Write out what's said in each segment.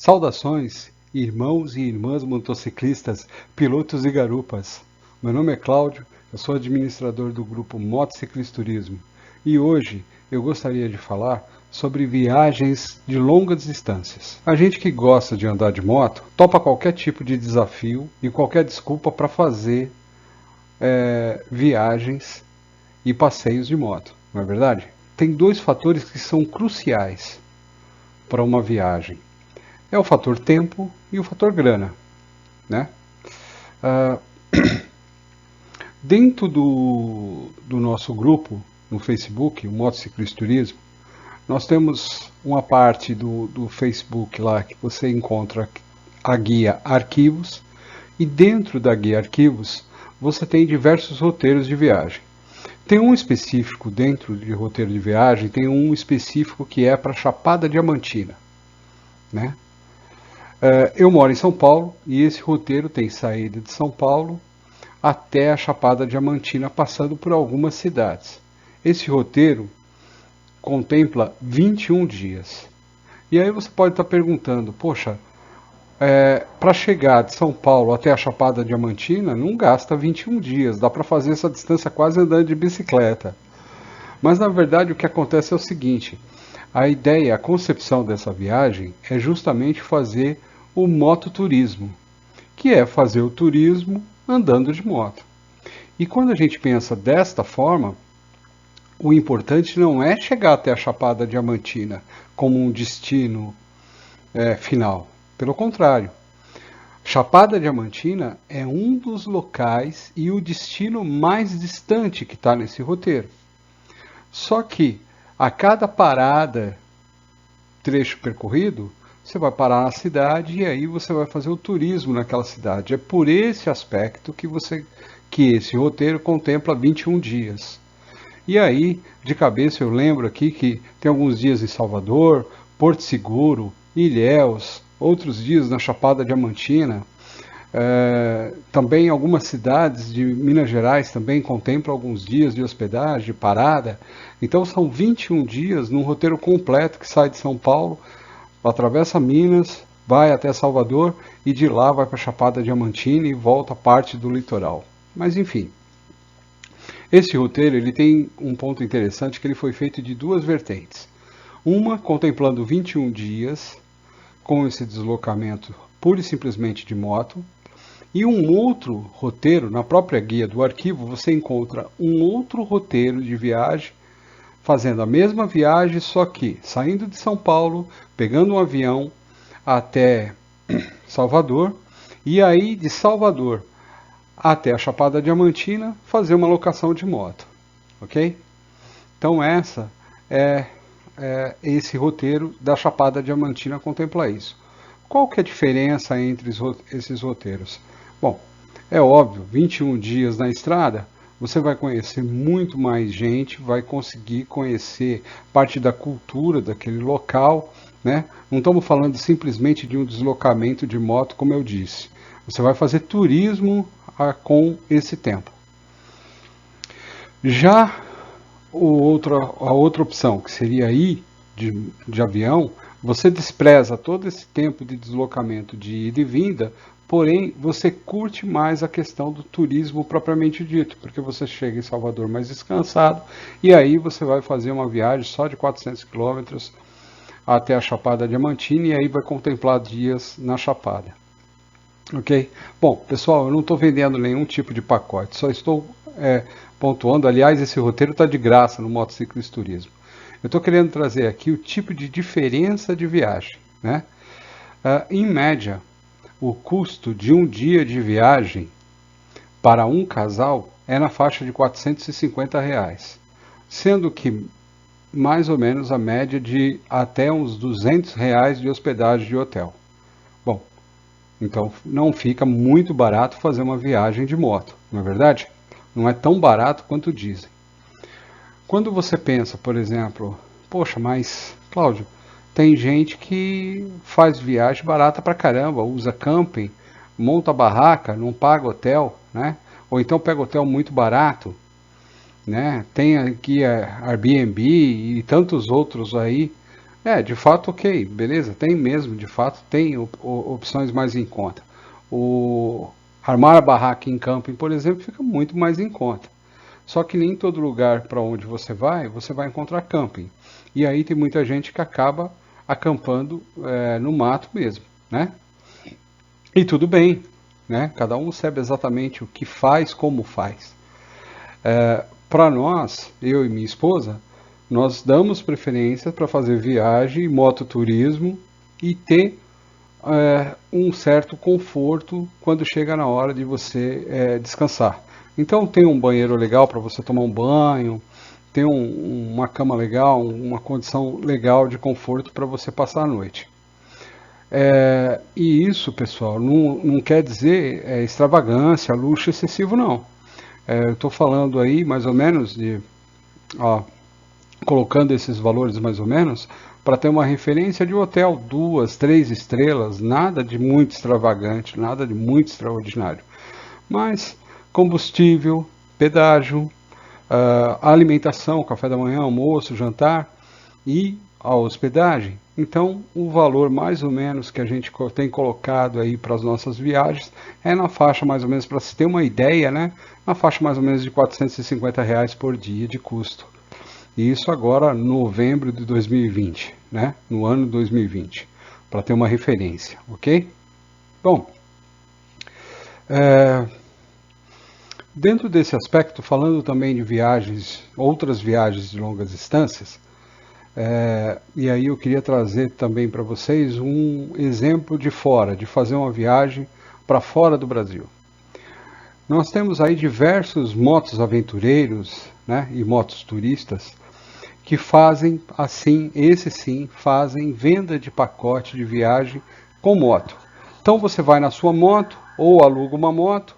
Saudações, irmãos e irmãs motociclistas, pilotos e garupas. Meu nome é Cláudio, eu sou administrador do grupo Motociclisturismo e hoje eu gostaria de falar sobre viagens de longas distâncias. A gente que gosta de andar de moto topa qualquer tipo de desafio e qualquer desculpa para fazer viagens e passeios de moto, não é verdade? Tem dois fatores que são cruciais para uma viagem. É o fator tempo e o fator grana, né? Ah, dentro do nosso grupo no Facebook, o Motociclisturismo, nós temos uma parte do Facebook lá que você encontra a guia Arquivos e dentro da guia Arquivos você tem diversos roteiros de viagem. Tem um específico dentro de roteiro de viagem, tem um específico que é para Chapada Diamantina, né? Eu moro em São Paulo e esse roteiro tem saída de São Paulo até a Chapada Diamantina, passando por algumas cidades. Esse roteiro contempla 21 dias. E aí você pode estar perguntando, poxa, para chegar de São Paulo até a Chapada Diamantina não gasta 21 dias, dá para fazer essa distância quase andando de bicicleta. Mas na verdade o que acontece é o seguinte, a ideia, a concepção dessa viagem é justamente fazer o mototurismo, que é fazer o turismo andando de moto. E quando a gente pensa desta forma, o importante não é chegar até a Chapada Diamantina como um destino final. Pelo contrário, Chapada Diamantina é um dos locais e o destino mais distante que está nesse roteiro. Só que a cada parada, trecho percorrido, você vai parar na cidade e aí você vai fazer o turismo naquela cidade. É por esse aspecto que esse roteiro contempla 21 dias. E aí, de cabeça, eu lembro aqui que tem alguns dias em Salvador, Porto Seguro, Ilhéus, outros dias na Chapada Diamantina. Também algumas cidades de Minas Gerais também contemplam alguns dias de hospedagem, de parada. Então são 21 dias num roteiro completo que sai de São Paulo, atravessa Minas, vai até Salvador e de lá vai para a Chapada Diamantina e volta parte do litoral. Mas enfim, esse roteiro ele tem um ponto interessante que ele foi feito de duas vertentes. Uma contemplando 21 dias com esse deslocamento pura e simplesmente de moto, e um outro roteiro, na própria guia do arquivo, você encontra um outro roteiro de viagem, fazendo a mesma viagem, só que saindo de São Paulo, pegando um avião até Salvador, e aí de Salvador até a Chapada Diamantina, fazer uma locação de moto, ok? Então esse roteiro da Chapada Diamantina contempla isso. Qual que é a diferença entre esses roteiros? Bom, é óbvio, 21 dias na estrada, você vai conhecer muito mais gente, vai conseguir conhecer parte da cultura daquele local, né? Não estamos falando simplesmente de um deslocamento de moto, como eu disse. Você vai fazer turismo com esse tempo. Já a outra opção, que seria ir de avião, você despreza todo esse tempo de deslocamento de ida e vinda, porém você curte mais a questão do turismo propriamente dito, porque você chega em Salvador mais descansado e aí você vai fazer uma viagem só de 400 quilômetros até a Chapada Diamantina e aí vai contemplar dias na Chapada. Ok? Bom, pessoal, eu não estou vendendo nenhum tipo de pacote, só estou pontuando. Aliás, esse roteiro está de graça no Motociclisturismo. Eu estou querendo trazer aqui o tipo de diferença de viagem, né? Em média, o custo de um dia de viagem para um casal é na faixa de R$ 450, sendo que mais ou menos a média de até uns R$ 200 de hospedagem de hotel. Bom, então não fica muito barato fazer uma viagem de moto, não é verdade? Não é tão barato quanto dizem. Quando você pensa, por exemplo, poxa, mas Cláudio, tem gente que faz viagem barata pra caramba, usa camping, monta barraca, não paga hotel, né? Ou então pega hotel muito barato, né? Tem aqui a Airbnb e tantos outros aí De fato, ok, beleza, tem mesmo, de fato, tem opções mais em conta. O armar a barraca em camping, por exemplo, fica muito mais em conta. Só que nem todo lugar para onde você vai encontrar camping. E aí tem muita gente que acaba acampando no mato mesmo, né? E tudo bem, né? Cada um sabe exatamente o que faz, como faz. Para nós, eu e minha esposa, nós damos preferência para fazer viagem, mototurismo e ter um certo conforto quando chega na hora de você descansar. Então tem um banheiro legal para você tomar um banho, tem uma cama legal, uma condição legal de conforto para você passar a noite. E isso, pessoal, não quer dizer extravagância, luxo excessivo, não. Eu estou falando aí mais ou menos de, ó, colocando esses valores mais ou menos, para ter uma referência de hotel 2, 3 estrelas, nada de muito extravagante, nada de muito extraordinário. Mas combustível, pedágio, alimentação, café da manhã, almoço, jantar e a hospedagem. Então, o valor mais ou menos que a gente tem colocado aí para as nossas viagens é na faixa mais ou menos, para se ter uma ideia, né? Na faixa mais ou menos de R$ 450 por dia de custo. E isso agora, novembro de 2020, né? No ano 2020, para ter uma referência, ok? Bom, dentro desse aspecto, falando também de viagens, outras viagens de longas distâncias, e aí eu queria trazer também para vocês um exemplo de fora, de fazer uma viagem para fora do Brasil. Nós temos aí diversos motos aventureiros, né, e motos turistas que fazem assim, esses sim, fazem venda de pacote de viagem com moto. Então você vai na sua moto ou aluga uma moto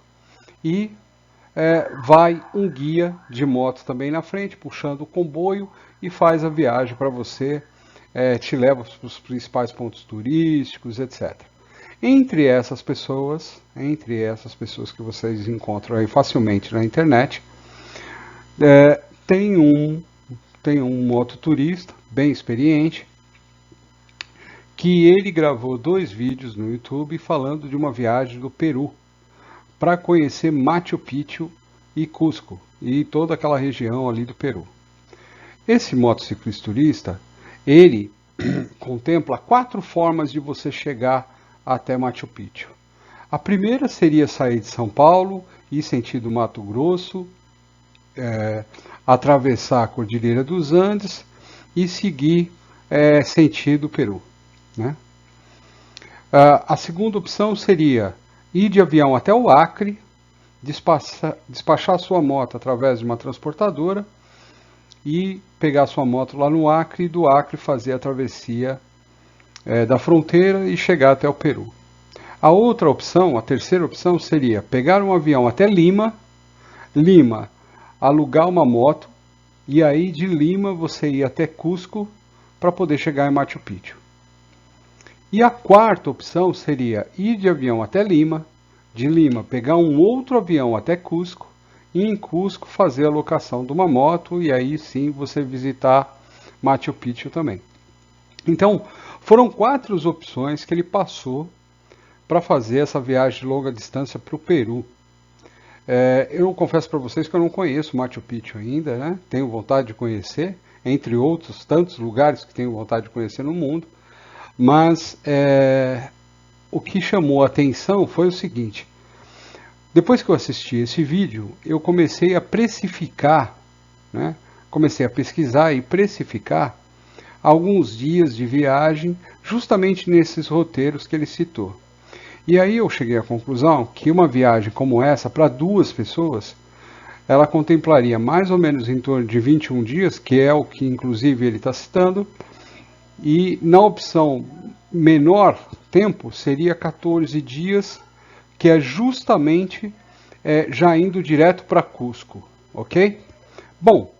e vai um guia de moto também na frente, puxando o comboio e faz a viagem para você, te leva para os principais pontos turísticos, etc. Entre essas pessoas que vocês encontram aí facilmente na internet, tem um mototurista bem experiente que ele gravou 2 vídeos no YouTube falando de uma viagem do Peru para conhecer Machu Picchu e Cusco e toda aquela região ali do Peru. Esse motociclista, ele contempla 4 formas de você chegar até Machu Picchu. A primeira seria sair de São Paulo, ir sentido Mato Grosso, atravessar a Cordilheira dos Andes e seguir sentido Peru, né? A segunda opção seria ir de avião até o Acre, despachar sua moto através de uma transportadora e pegar sua moto lá no Acre e do Acre fazer a travessia da fronteira e chegar até o Peru. A outra opção, a terceira opção, seria pegar um avião até Lima, alugar uma moto e aí de Lima você ir até Cusco para poder chegar em Machu Picchu. E a quarta opção seria ir de avião até Lima, de Lima pegar um outro avião até Cusco e em Cusco fazer a locação de uma moto e aí sim você visitar Machu Picchu também. Então, foram 4 opções que ele passou para fazer essa viagem de longa distância para o Peru. Eu confesso para vocês que eu não conheço Machu Picchu ainda, né? Tenho vontade de conhecer, entre outros tantos lugares que tenho vontade de conhecer no mundo, mas o que chamou a atenção foi o seguinte: depois que eu assisti esse vídeo, eu comecei a precificar, né? Comecei a pesquisar e precificar alguns dias de viagem justamente nesses roteiros que ele citou. E aí eu cheguei à conclusão que uma viagem como essa, para 2 pessoas, ela contemplaria mais ou menos em torno de 21 dias, que é o que inclusive ele está citando, e na opção menor tempo seria 14 dias, que é justamente já indo direto para Cusco, ok? Bom,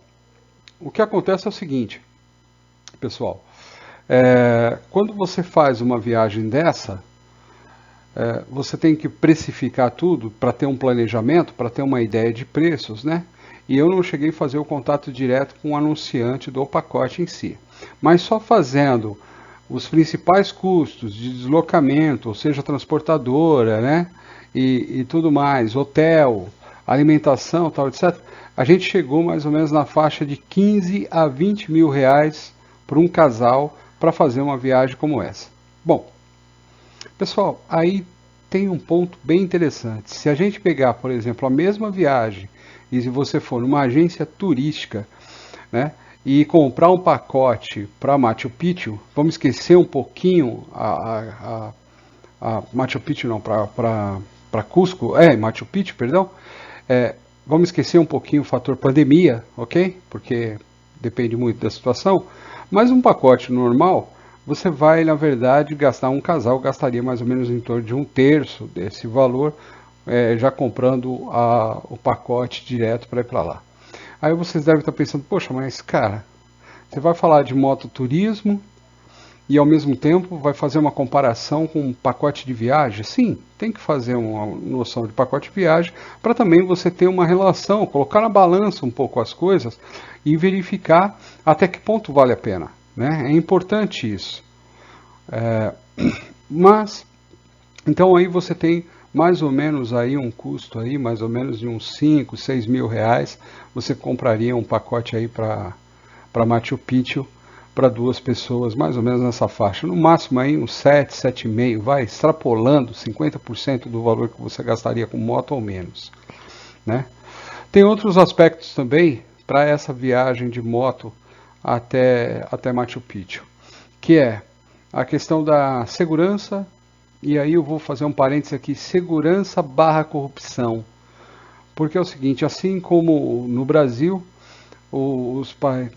o que acontece é o seguinte, pessoal, quando você faz uma viagem dessa, você tem que precificar tudo para ter um planejamento, para ter uma ideia de preços, né? e eu não cheguei a fazer o contato direto com o anunciante do pacote em si. Mas só fazendo os principais custos de deslocamento, ou seja, transportadora, né? E tudo mais, hotel, alimentação, tal, etc. A gente chegou mais ou menos na faixa de 15 a 20 mil reais para um casal para fazer uma viagem como essa. Bom, pessoal, aí tem um ponto bem interessante. Se a gente pegar, por exemplo, a mesma viagem e se você for numa agência turística, né, e comprar um pacote para Machu Picchu, vamos esquecer um pouquinho a Machu Picchu não, para Cusco, Machu Picchu, perdão, vamos esquecer um pouquinho o fator pandemia, ok? Porque depende muito da situação, mas um pacote normal, você vai, na verdade, gastar, um casal gastaria mais ou menos em torno de 1/3 desse valor, já comprando o pacote direto para ir para lá. Aí vocês devem estar pensando, poxa, mas cara, você vai falar de mototurismo e ao mesmo tempo vai fazer uma comparação com um pacote de viagem? Sim, tem que fazer uma noção de pacote de viagem para também você ter uma relação, colocar na balança um pouco as coisas e verificar até que ponto vale a pena, né? É importante isso. Mas, então aí você tem mais ou menos aí um custo aí, mais ou menos de uns 5, 6 mil reais, você compraria um pacote aí para Machu Picchu para 2 pessoas, mais ou menos nessa faixa. No máximo aí uns 7, 7,5, vai extrapolando 50% do valor que você gastaria com moto ou menos, né? Tem outros aspectos também para essa viagem de moto até Machu Picchu, que é a questão da segurança, e aí eu vou fazer um parênteses aqui, segurança barra corrupção. Porque é o seguinte, assim como no Brasil,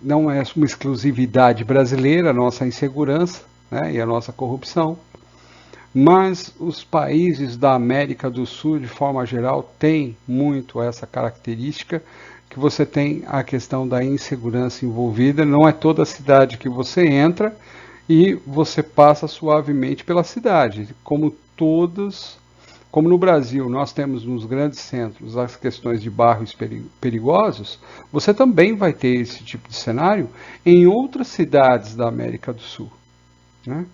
não é uma exclusividade brasileira a nossa insegurança, né, e a nossa corrupção, mas os países da América do Sul, de forma geral, têm muito essa característica, que você tem a questão da insegurança envolvida. Não é toda cidade que você entra e você passa suavemente pela cidade, como no Brasil nós temos nos grandes centros as questões de bairros perigosos, você também vai ter esse tipo de cenário em outras cidades da América do Sul, né?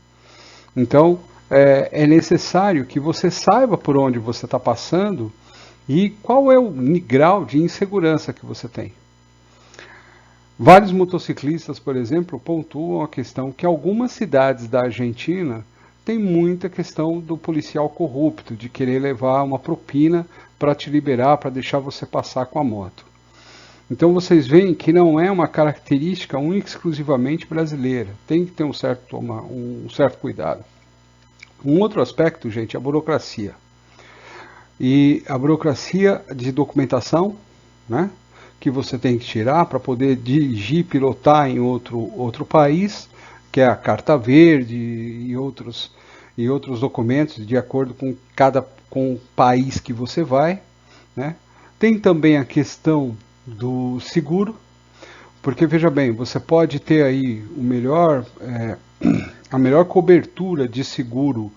Então, é necessário que você saiba por onde você está passando e qual é o grau de insegurança que você tem. Vários motociclistas, por exemplo, pontuam a questão que algumas cidades da Argentina tem muita questão do policial corrupto, de querer levar uma propina para te liberar, para deixar você passar com a moto. Então vocês veem que não é uma característica única e exclusivamente brasileira. Tem que ter um certo cuidado. Um outro aspecto, gente, é a burocracia. E a burocracia de documentação, né, que você tem que tirar para poder dirigir, pilotar em outro país, que é a carta verde e outros documentos de acordo com o país que você vai, né? Tem também a questão do seguro, porque veja bem, você pode ter aí a melhor cobertura de seguro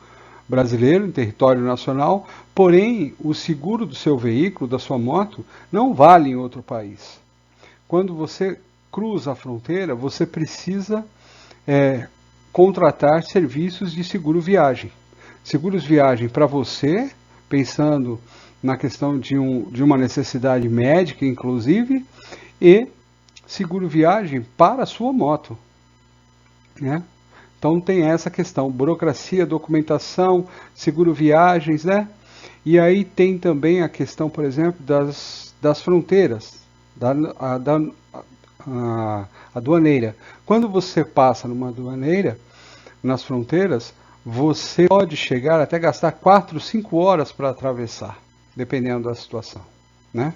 brasileiro em território nacional, porém o seguro do seu veículo, da sua moto, não vale em outro país. Quando você cruza a fronteira, você precisa contratar serviços de seguro viagem. Seguros viagem para você, pensando na questão de uma necessidade médica, inclusive, e seguro viagem para a sua moto, né? Então tem essa questão, burocracia, documentação, seguro viagens, né? E aí tem também a questão, por exemplo, das fronteiras, a aduaneira. Quando você passa numa aduaneira, nas fronteiras, você pode chegar até gastar 4, 5 horas para atravessar, dependendo da situação, né?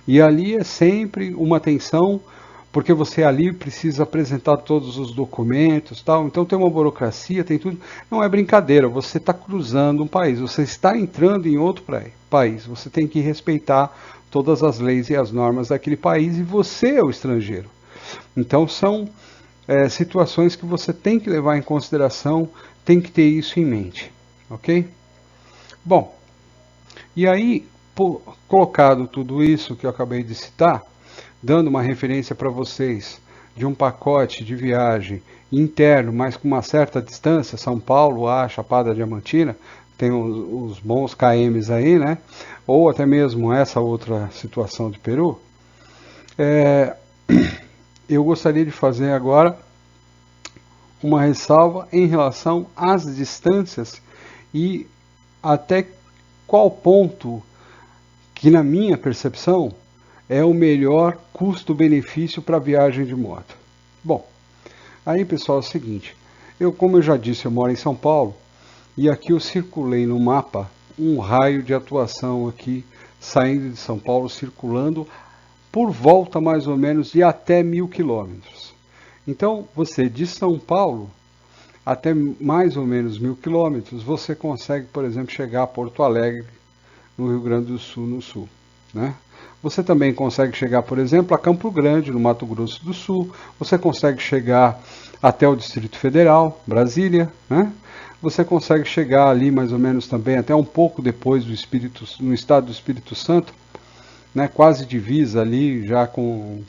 E ali é sempre uma tensão, porque você ali precisa apresentar todos os documentos, tal. Então tem uma burocracia, tem tudo. Não é brincadeira, você está cruzando um país, você está entrando em outro país, você tem que respeitar todas as leis e as normas daquele país e você é o estrangeiro. Então são situações que você tem que levar em consideração, tem que ter isso em mente, ok? Bom, e aí, colocado tudo isso que eu acabei de citar, dando uma referência para vocês de um pacote de viagem interno, mas com uma certa distância, São Paulo a Chapada Diamantina, tem os bons KMs aí, né? Ou até mesmo essa outra situação de Peru, eu gostaria de fazer agora uma ressalva em relação às distâncias e até qual ponto que, na minha percepção, é o melhor custo-benefício para a viagem de moto. Bom, aí pessoal, é o seguinte, como eu já disse, eu moro em São Paulo, e aqui eu circulei no mapa um raio de atuação aqui, saindo de São Paulo, circulando por volta mais ou menos de até 1.000 quilômetros. Então, você de São Paulo até mais ou menos 1.000 quilômetros, você consegue, por exemplo, chegar a Porto Alegre, no Rio Grande do Sul, no sul, né? Você também consegue chegar, por exemplo, a Campo Grande, no Mato Grosso do Sul. Você consegue chegar até o Distrito Federal, Brasília, né? Você consegue chegar ali mais ou menos também, até um pouco depois no estado do Espírito Santo, né? Quase divisa ali já com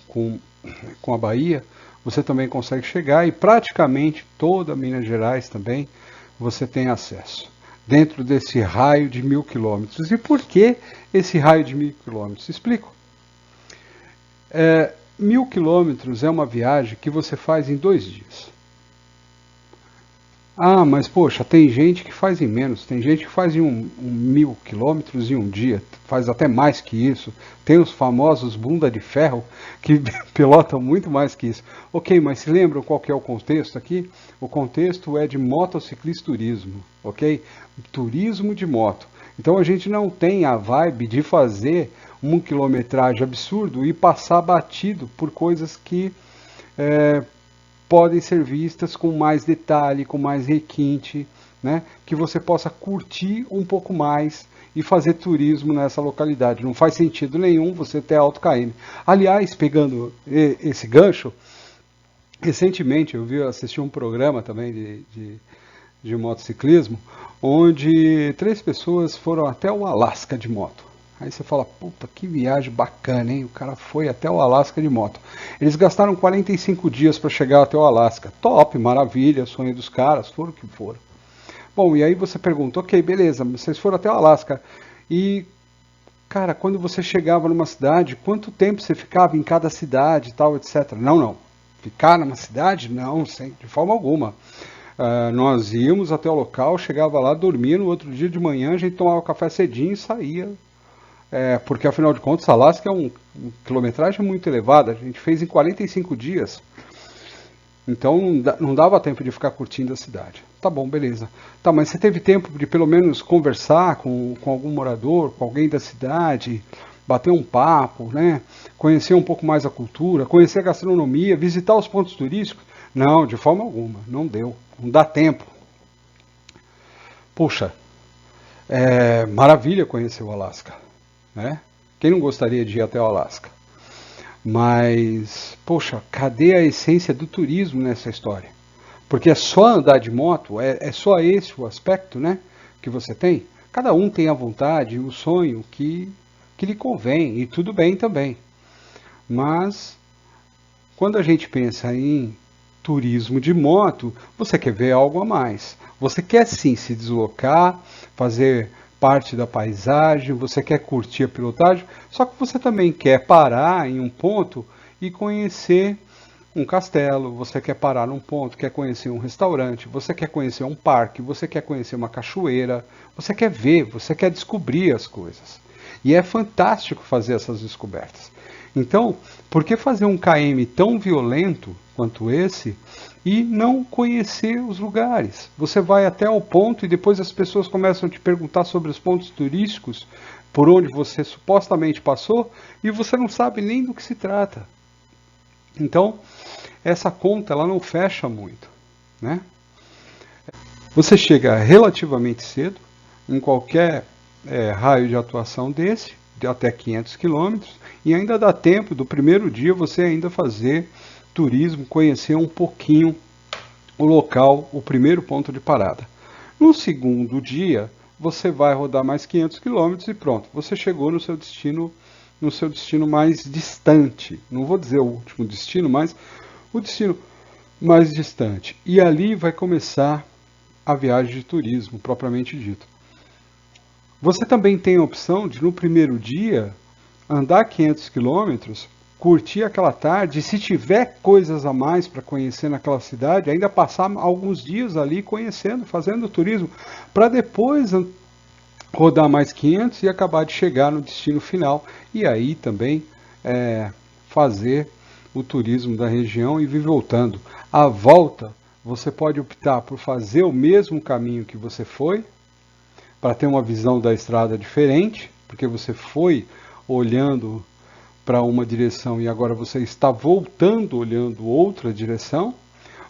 a Bahia. Você também consegue chegar e praticamente toda Minas Gerais também você tem acesso dentro desse raio de 1.000 quilômetros. E por que esse raio de 1.000 quilômetros? Explico. 1.000 quilômetros é uma viagem que você faz em 2 dias. Ah, mas poxa, tem gente que faz em menos, tem gente que faz em 1.000 quilômetros em um dia, faz até mais que isso. Tem os famosos bunda de ferro que pilotam muito mais que isso. Ok, mas se lembram qual que é o contexto aqui? O contexto é de motociclismo, ok? Turismo de moto. Então a gente não tem a vibe de fazer um quilometragem absurdo e passar batido por coisas que podem ser vistas com mais detalhe, com mais requinte, né? Que você possa curtir um pouco mais e fazer turismo nessa localidade. Não faz sentido nenhum você ter alto KM. Aliás, pegando esse gancho, recentemente eu assisti um programa também de motociclismo, onde 3 pessoas foram até o Alasca de moto. Aí você fala, puta, que viagem bacana, hein? O cara foi até o Alasca de moto. Eles gastaram 45 dias para chegar até o Alasca. Top, maravilha, sonho dos caras, foram o que foram. Bom, e aí você pergunta, ok, beleza, vocês foram até o Alasca. E, cara, quando você chegava numa cidade, quanto tempo você ficava em cada cidade e tal, etc. Não. Ficar numa cidade? Não, de forma alguma. Nós íamos até o local, chegava lá, dormia, no outro dia de manhã a gente tomava café cedinho e saía. Porque afinal de contas, Alasca é uma quilometragem muito elevada, a gente fez em 45 dias, então não dava tempo de ficar curtindo a cidade. Tá bom, beleza. Tá, mas você teve tempo de pelo menos conversar com algum morador, com alguém da cidade, bater um papo, né? Conhecer um pouco mais a cultura, conhecer a gastronomia, visitar os pontos turísticos? Não, de forma alguma, não deu, não dá tempo. Puxa, maravilha conhecer o Alasca. Né? Quem não gostaria de ir até o Alasca? Mas, poxa, cadê a essência do turismo nessa história? Porque é só andar de moto, é só esse o aspecto, né, que você tem? Cada um tem a vontade, o sonho que lhe convém, e tudo bem também. Mas, quando a gente pensa em turismo de moto, você quer ver algo a mais. Você quer sim se deslocar, fazer parte da paisagem, você quer curtir a pilotagem, só que você também quer parar em um ponto e conhecer um castelo, você quer parar num ponto, quer conhecer um restaurante, você quer conhecer um parque, você quer conhecer uma cachoeira, você quer ver, você quer descobrir as coisas. E é fantástico fazer essas descobertas. Então, por que fazer um KM tão violento quanto esse e não conhecer os lugares? Você vai até o ponto e depois as pessoas começam a te perguntar sobre os pontos turísticos por onde você supostamente passou e você não sabe nem do que se trata. Então, essa conta ela não fecha muito, né? Você chega relativamente cedo em qualquer raio de atuação desse, de até 500 quilômetros, e ainda dá tempo do primeiro dia você ainda fazer turismo, conhecer um pouquinho o local, o primeiro ponto de parada. No segundo dia, você vai rodar mais 500 quilômetros e pronto, você chegou no seu destino no seu destino mais distante. Não vou dizer o último destino, mas o destino mais distante. E ali vai começar a viagem de turismo, propriamente dito. Você também tem a opção de, no primeiro dia, andar 500 quilômetros, curtir aquela tarde, e se tiver coisas a mais para conhecer naquela cidade, ainda passar alguns dias ali conhecendo, fazendo turismo, para depois rodar mais 500 e acabar de chegar no destino final. E aí também fazer o turismo da região e vir voltando. A volta, você pode optar por fazer o mesmo caminho que você foi, para ter uma visão da estrada diferente, porque você foi olhando para uma direção e agora você está voltando olhando outra direção,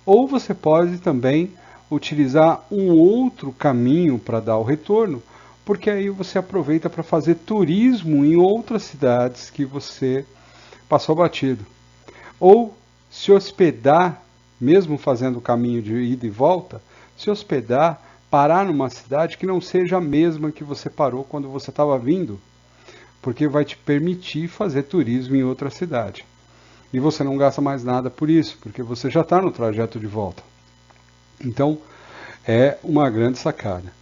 ou você pode também utilizar um outro caminho para dar o retorno, porque aí você aproveita para fazer turismo em outras cidades que você passou batido. Ou se hospedar, mesmo fazendo o caminho de ida e volta, se hospedar, parar numa cidade que não seja a mesma que você parou quando você estava vindo, porque vai te permitir fazer turismo em outra cidade. E você não gasta mais nada por isso, porque você já está no trajeto de volta. Então, é uma grande sacada.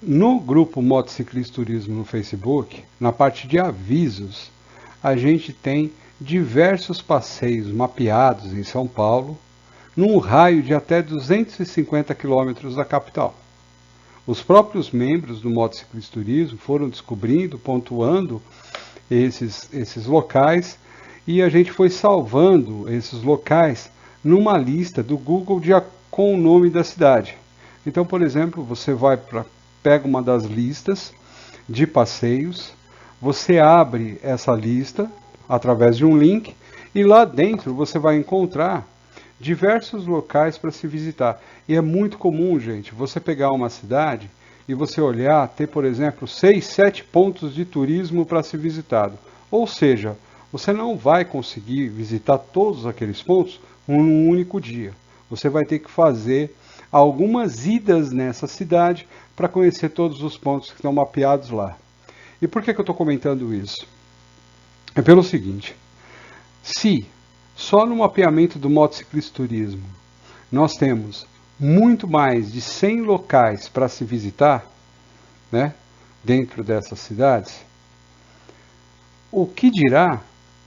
No grupo Motociclismo Turismo no Facebook, na parte de avisos, a gente tem diversos passeios mapeados em São Paulo, num raio de até 250 quilômetros da capital. Os próprios membros do Motociclismo Turismo foram descobrindo, pontuando esses locais, e a gente foi salvando esses locais numa lista do Google com o nome da cidade. Então, por exemplo, você pega uma das listas de passeios, você abre essa lista através de um link, e lá dentro você vai encontrar diversos locais para se visitar. E é muito comum, gente, você pegar uma cidade e você olhar, ter, por exemplo, 6, 7 pontos de turismo para ser visitado. Ou seja, você não vai conseguir visitar todos aqueles pontos num único dia. Você vai ter que fazer algumas idas nessa cidade para conhecer todos os pontos que estão mapeados lá. E por que eu estou comentando isso? É pelo seguinte, se só no mapeamento do Motociclismo Turismo nós temos muito mais de 100 locais para se visitar, né, dentro dessas cidades, o que dirá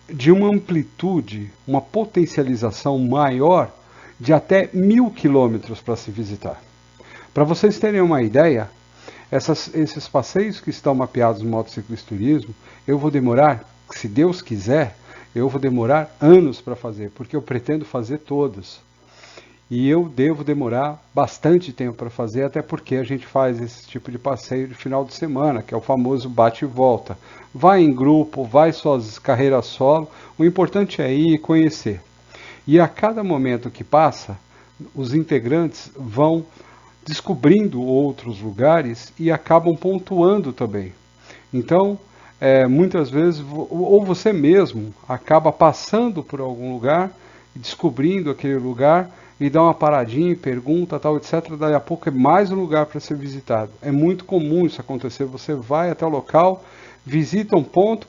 de uma amplitude, uma potencialização maior de até 1000 quilômetros para se visitar? Para vocês terem uma ideia, esses passeios que estão mapeados no Motociclismo Turismo, eu vou demorar, se Deus quiser, eu vou demorar anos para fazer, porque eu pretendo fazer todos. E eu devo demorar bastante tempo para fazer, até porque a gente faz esse tipo de passeio de final de semana, que é o famoso bate e volta. Vai em grupo, vai suas carreiras solo, o importante é ir e conhecer. E a cada momento que passa, os integrantes vão descobrindo outros lugares e acabam pontuando também. Então, muitas vezes, ou você mesmo acaba passando por algum lugar, descobrindo aquele lugar, e dá uma paradinha, pergunta, tal, etc. Daí a pouco é mais um lugar para ser visitado. É muito comum isso acontecer. Você vai até o local, visita um ponto,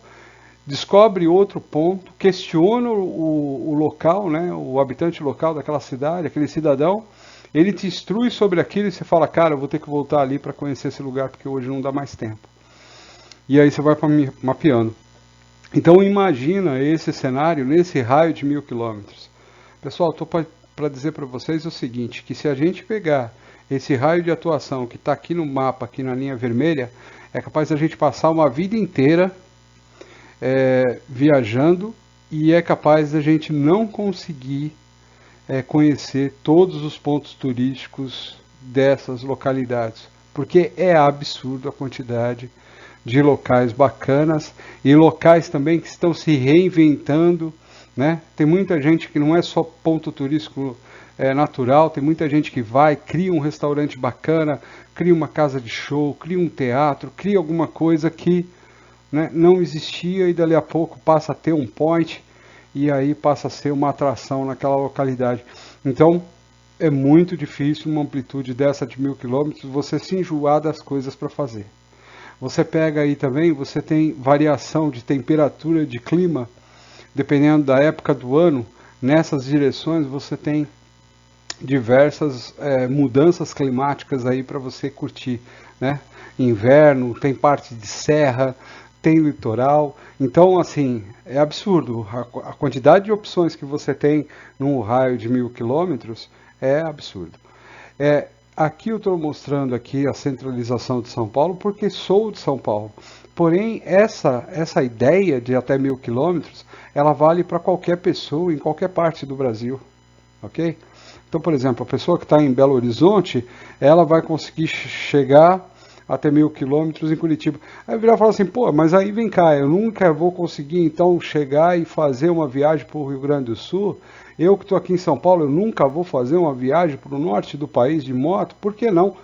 descobre outro ponto, questiona o local, né, o habitante local daquela cidade, aquele cidadão, ele te instrui sobre aquilo e você fala, cara, eu vou ter que voltar ali para conhecer esse lugar porque hoje não dá mais tempo. E aí você vai mapeando. Então imagina esse cenário nesse raio de 1000 quilômetros. Pessoal, estou para dizer para vocês o seguinte, que se a gente pegar esse raio de atuação que está aqui no mapa, aqui na linha vermelha, é capaz da gente passar uma vida inteira viajando e é capaz da gente não conseguir conhecer todos os pontos turísticos dessas localidades, porque é absurdo a quantidade de locais bacanas e locais também que estão se reinventando, né? Tem muita gente que não é só ponto turístico natural, tem muita gente que vai, cria um restaurante bacana, cria uma casa de show, cria um teatro, cria alguma coisa que, né, não existia e dali a pouco passa a ter um point e aí passa a ser uma atração naquela localidade. Então, é muito difícil uma amplitude dessa de 1000 quilômetros você se enjoar das coisas para fazer. Você pega aí também, você tem variação de temperatura, de clima, dependendo da época do ano. Nessas direções você tem diversas mudanças climáticas aí para você curtir, né? Inverno, tem parte de serra, tem litoral. Então, assim, é absurdo. A quantidade de opções que você tem num raio de 1.000 quilômetros é absurdo. Aqui eu estou mostrando aqui a centralização de São Paulo porque sou de São Paulo. Porém, essa ideia de até 1.000 quilômetros, ela vale para qualquer pessoa em qualquer parte do Brasil, ok? Então, por exemplo, a pessoa que está em Belo Horizonte, ela vai conseguir chegar até 1.000 quilômetros em Curitiba. Aí virar e falar assim, pô, mas aí vem cá, eu nunca vou conseguir então chegar e fazer uma viagem para o Rio Grande do Sul. Eu que estou aqui em São Paulo, eu nunca vou fazer uma viagem para o norte do país de moto, por que não?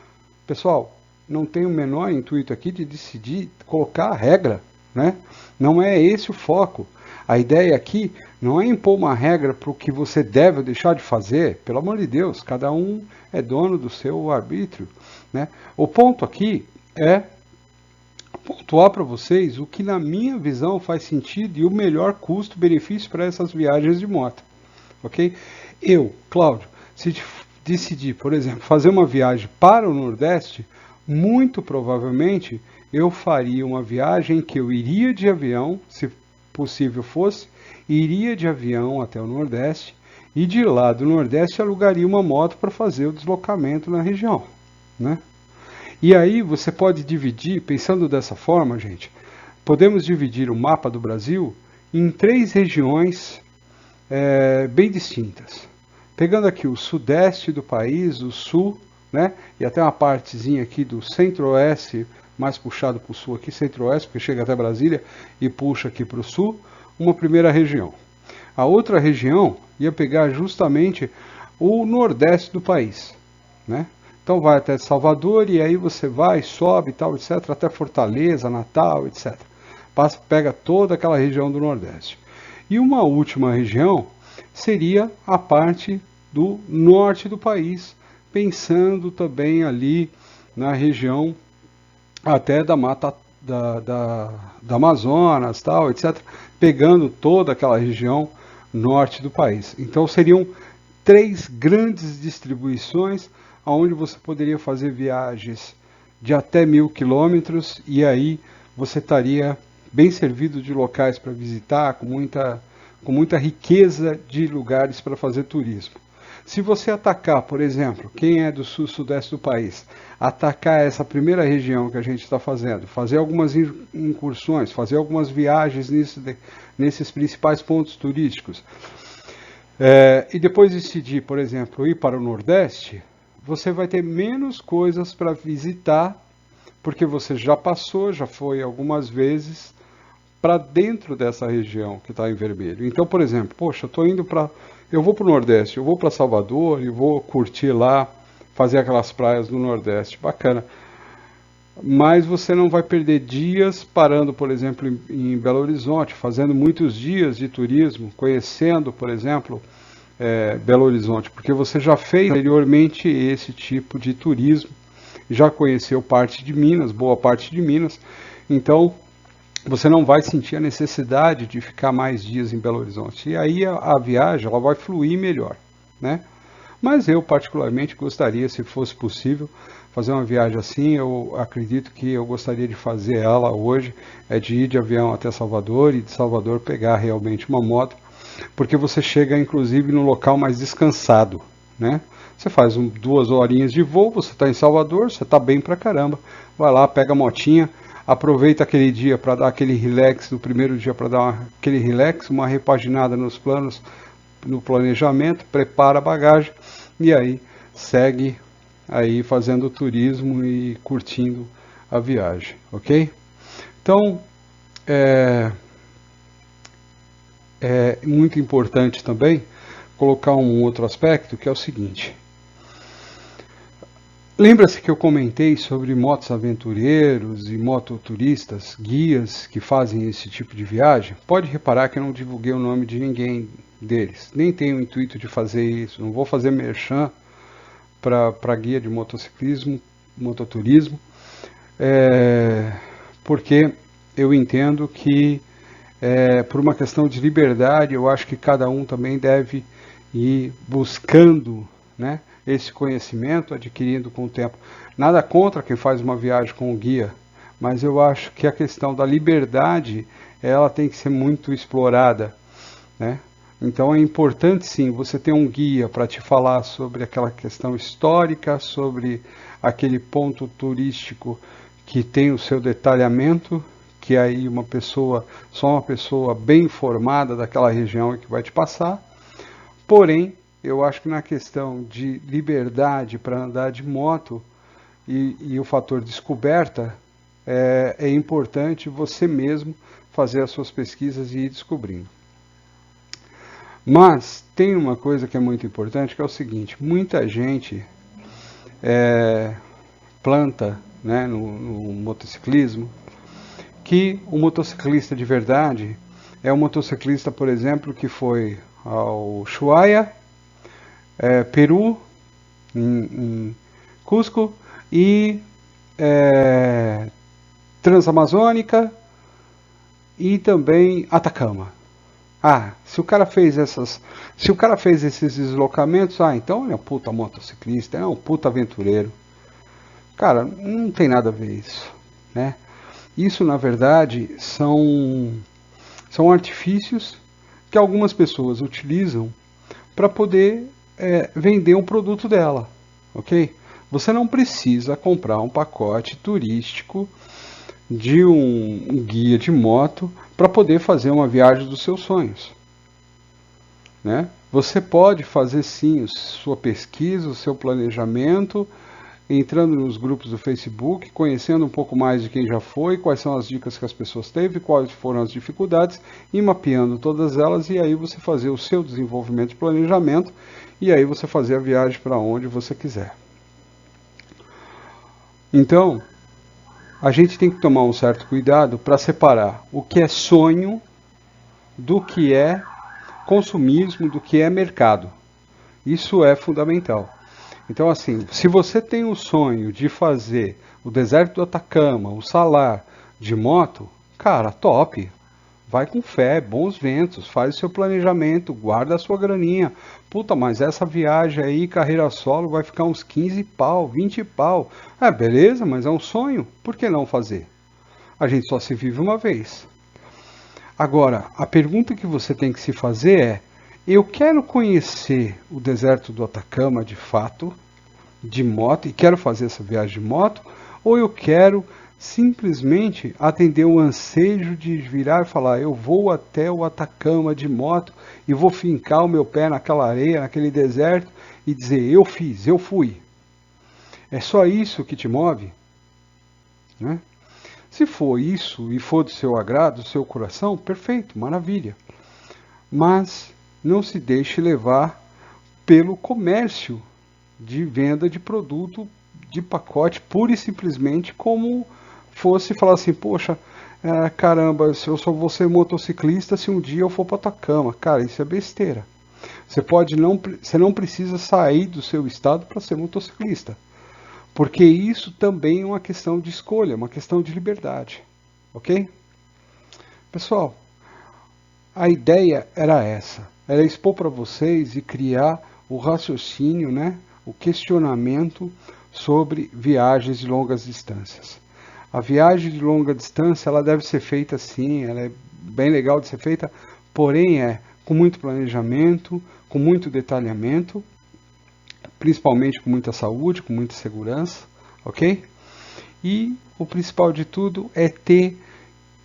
Pessoal, não tem o menor intuito aqui de decidir colocar a regra, né? Não é esse o foco. A ideia aqui não é impor uma regra para o que você deve ou deixar de fazer, pelo amor de Deus, cada um é dono do seu arbítrio, né? O ponto aqui é pontuar para vocês o que na minha visão faz sentido e o melhor custo-benefício para essas viagens de moto, ok? Eu, Cláudio, se decidir, por exemplo, fazer uma viagem para o Nordeste, muito provavelmente eu faria uma viagem que eu iria de avião, se possível fosse, iria de avião até o Nordeste e de lá do Nordeste alugaria uma moto para fazer o deslocamento na região, né? E aí você pode dividir, pensando dessa forma, gente, podemos dividir o mapa do Brasil em 3 regiões bem distintas. Pegando aqui o sudeste do país, o sul, né, e até uma partezinha aqui do centro-oeste, mais puxado para o sul aqui, centro-oeste, porque chega até Brasília e puxa aqui para o sul, uma primeira região. A outra região ia pegar justamente o nordeste do país, né? Então vai até Salvador e aí você vai, sobe, tal, etc, até Fortaleza, Natal, etc. Pega toda aquela região do Nordeste. E uma última região seria a parte do norte do país, pensando também ali na região até da mata da Amazonas, tal, etc, pegando toda aquela região norte do país. Então seriam 3 grandes distribuições onde você poderia fazer viagens de até 1.000 quilômetros e aí você estaria bem servido de locais para visitar, com muita riqueza de lugares para fazer turismo. Se você atacar, por exemplo, quem é do sul-sudeste do país, atacar essa primeira região que a gente está fazendo, fazer algumas incursões, fazer algumas viagens nesses principais pontos turísticos, e depois decidir, por exemplo, ir para o Nordeste, você vai ter menos coisas para visitar, porque você já passou, já foi algumas vezes para dentro dessa região que está em vermelho. Então, por exemplo, poxa, eu vou para o Nordeste, eu vou para Salvador e vou curtir lá, fazer aquelas praias do Nordeste, bacana. Mas você não vai perder dias parando, por exemplo, em Belo Horizonte, fazendo muitos dias de turismo, conhecendo, por exemplo, Belo Horizonte, porque você já fez anteriormente esse tipo de turismo, já conheceu parte de Minas, boa parte de Minas, então você não vai sentir a necessidade de ficar mais dias em Belo Horizonte. E aí a viagem ela vai fluir melhor, né? Mas eu particularmente gostaria, se fosse possível, fazer uma viagem assim. Eu acredito que eu gostaria de fazer ela hoje, de ir de avião até Salvador e de Salvador pegar realmente uma moto, porque você chega inclusive no local mais descansado, né? Você faz 2 horinhas de voo, você está em Salvador, você está bem pra caramba, vai lá, pega a motinha, aproveita aquele dia para dar aquele relax, no primeiro dia para dar aquele relax, uma repaginada nos planos, no planejamento, prepara a bagagem e aí segue aí fazendo turismo e curtindo a viagem, ok? Então, é muito importante também colocar um outro aspecto, que é o seguinte. Lembra-se que eu comentei sobre motos aventureiros e mototuristas, guias que fazem esse tipo de viagem? Pode reparar que eu não divulguei o nome de ninguém deles. Nem tenho o intuito de fazer isso. Não vou fazer merchan para guia de motociclismo, mototurismo. porque eu entendo que, por uma questão de liberdade, eu acho que cada um também deve ir buscando, né, esse conhecimento, adquirindo com o tempo. Nada contra quem faz uma viagem com o guia, mas eu acho que a questão da liberdade, ela tem que ser muito explorada, né? Então é importante sim você ter um guia para te falar sobre aquela questão histórica, sobre aquele ponto turístico que tem o seu detalhamento, que aí só uma pessoa bem informada daquela região é que vai te passar. Porém, eu acho que na questão de liberdade para andar de moto e o fator descoberta, é importante você mesmo fazer as suas pesquisas e ir descobrindo. Mas tem uma coisa que é muito importante, que é o seguinte: muita gente planta, né, no motociclismo, que o motociclista de verdade é um motociclista, por exemplo, que foi ao Ushuaia, Peru, em Cusco, e Transamazônica e também Atacama. Se o cara fez esses deslocamentos, então ele é um puta motociclista, é um puta aventureiro. Cara, não tem nada a ver isso, né? Isso, na verdade, são artifícios que algumas pessoas utilizam para poder vender um produto dela, ok? Você não precisa comprar um pacote turístico de um guia de moto para poder fazer uma viagem dos seus sonhos, né? Você pode fazer sim sua pesquisa, o seu planejamento, entrando nos grupos do Facebook, conhecendo um pouco mais de quem já foi, quais são as dicas que as pessoas teve, quais foram as dificuldades, e mapeando todas elas, e aí você fazer o seu desenvolvimento de planejamento, e aí você fazer a viagem para onde você quiser. Então, a gente tem que tomar um certo cuidado para separar o que é sonho do que é consumismo, do que é mercado. Isso é fundamental. Então, assim, se você tem o sonho de fazer o deserto do Atacama, o Salar de moto, cara, top. Vai com fé, bons ventos, faz o seu planejamento, guarda a sua graninha. Puta, mas essa viagem aí, carreira solo, vai ficar uns 15 pau, 20 pau. Beleza, mas é um sonho, por que não fazer? A gente só se vive uma vez. Agora, a pergunta que você tem que se fazer é: eu quero conhecer o deserto do Atacama de fato, de moto, e quero fazer essa viagem de moto, ou eu quero simplesmente atender o ansejo de virar e falar: eu vou até o Atacama de moto e vou fincar o meu pé naquela areia, naquele deserto e dizer: eu fiz, eu fui. É só isso que te move? Né? Se for isso e for do seu agrado, do seu coração, perfeito, maravilha. Mas não se deixe levar pelo comércio de venda de produto de pacote, pura e simplesmente como fosse falar assim: poxa, caramba, se eu só vou ser motociclista se um dia eu for para Atacama. Cara, isso é besteira. Você não precisa sair do seu estado para ser motociclista, porque isso também é uma questão de escolha, uma questão de liberdade, ok? Pessoal, a ideia era essa, era expor para vocês e criar o raciocínio, né, o questionamento sobre viagens de longas distâncias. A viagem de longa distância, ela deve ser feita sim, ela é bem legal de ser feita, porém com muito planejamento, com muito detalhamento, principalmente com muita saúde, com muita segurança, ok? E o principal de tudo é ter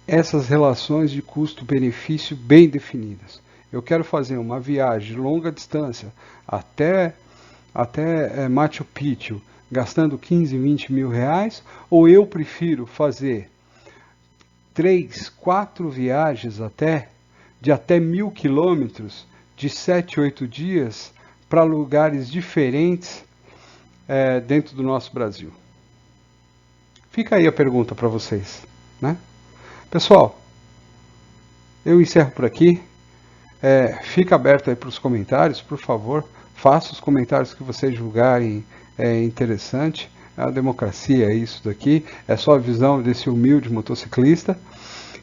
essas relações de custo-benefício bem definidas. Eu quero fazer uma viagem de longa distância até Machu Picchu, gastando 15, 20 mil reais, ou eu prefiro fazer 3, 4 viagens de até 1.000 quilômetros, de 7, 8 dias, para lugares diferentes dentro do nosso Brasil? Fica aí a pergunta para vocês, né? Pessoal, eu encerro por aqui. Fica aberto aí para os comentários, por favor. Faça os comentários que vocês julgarem interessante. A democracia é isso daqui, é só a visão desse humilde motociclista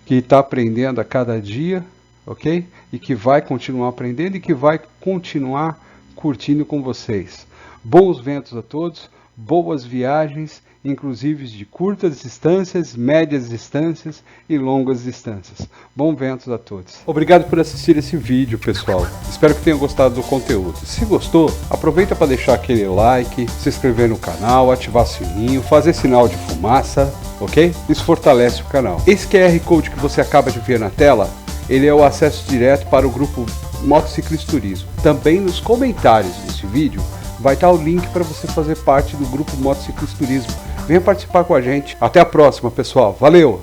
que está aprendendo a cada dia, ok? E que vai continuar aprendendo e que vai continuar curtindo com vocês. Bons ventos a todos, boas viagens, inclusive de curtas distâncias, médias distâncias e longas distâncias. Bom ventos a todos. Obrigado por assistir esse vídeo, pessoal. Espero que tenham gostado do conteúdo. Se gostou, aproveita para deixar aquele like, se inscrever no canal, ativar o sininho, fazer sinal de fumaça, ok? Isso fortalece o canal. Esse QR Code que você acaba de ver na tela, ele é o acesso direto para o grupo Motociclismo Turismo. Também nos comentários desse vídeo vai estar o link para você fazer parte do grupo Motociclismo Turismo. Venha participar com a gente. Até a próxima, pessoal. Valeu!